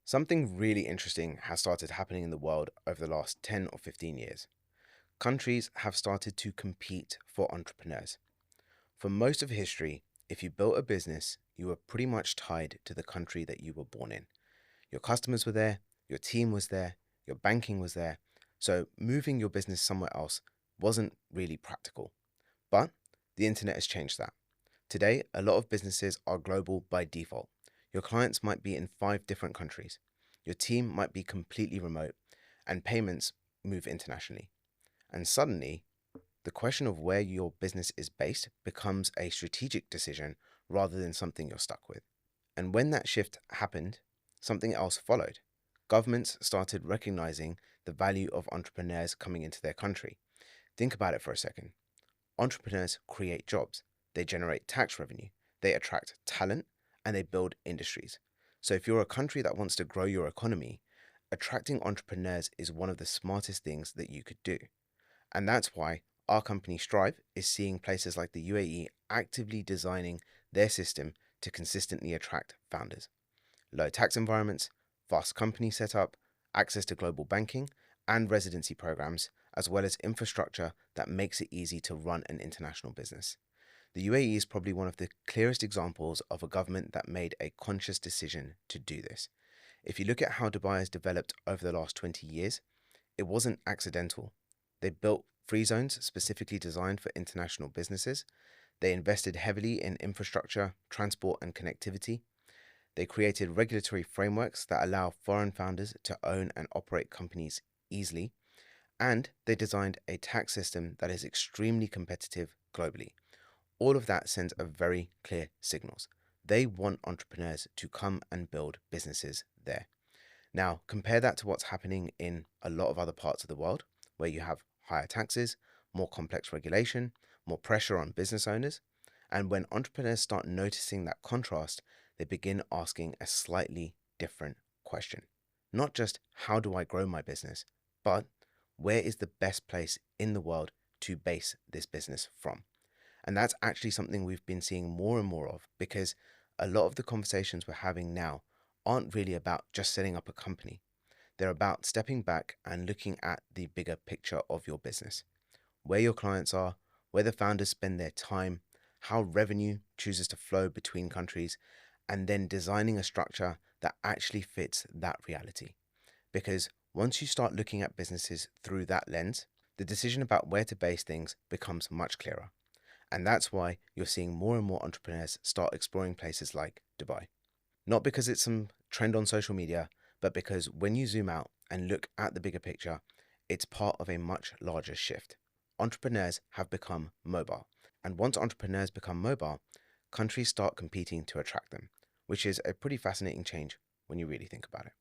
Something really interesting has started happening in the world over the last 10 or 15 years. Countries have started to compete for entrepreneurs. For most of history, if you built a business, you were pretty much tied to the country that you were born in. Your customers were there, your team was there, your banking was there. So moving your business somewhere else wasn't really practical. But the internet has changed that. Today, a lot of businesses are global by default. Your clients might be in 5 different countries. Your team might be completely remote, and payments move internationally. And suddenly, the question of where your business is based becomes a strategic decision rather than something you're stuck with. And when that shift happened, something else followed. Governments started recognizing the value of entrepreneurs coming into their country. Think about it for a second. Entrepreneurs create jobs, they generate tax revenue, they attract talent, and they build industries. So if you're a country that wants to grow your economy, attracting entrepreneurs is one of the smartest things that you could do. And that's why our company Strive is seeing places like the UAE actively designing their system to consistently attract founders. Low tax environments, fast company setup, access to global banking, and residency programs, as well as infrastructure that makes it easy to run an international business. The UAE is probably one of the clearest examples of a government that made a conscious decision to do this. If you look at how Dubai has developed over the last 20 years, it wasn't accidental. They built free zones specifically designed for international businesses. They invested heavily in infrastructure, transport, and connectivity. They created regulatory frameworks that allow foreign founders to own and operate companies easily. And they designed a tax system that is extremely competitive globally. All of that sends a very clear signals. They want entrepreneurs to come and build businesses there. Now, compare that to what's happening in a lot of other parts of the world, where you have higher taxes, more complex regulation, more pressure on business owners. And when entrepreneurs start noticing that contrast, they begin asking a slightly different question. Not just how do I grow my business, but where is the best place in the world to base this business from? And that's actually something we've been seeing more and more of because a lot of the conversations we're having now aren't really about just setting up a company. They're about stepping back and looking at the bigger picture of your business, where your clients are, where the founders spend their time, how revenue chooses to flow between countries, and then designing a structure that actually fits that reality. Because once you start looking at businesses through that lens, the decision about where to base things becomes much clearer. And that's why you're seeing more and more entrepreneurs start exploring places like Dubai. Not because it's some trend on social media, but because when you zoom out and look at the bigger picture, it's part of a much larger shift. Entrepreneurs have become mobile. And once entrepreneurs become mobile, countries start competing to attract them, which is a pretty fascinating change when you really think about it.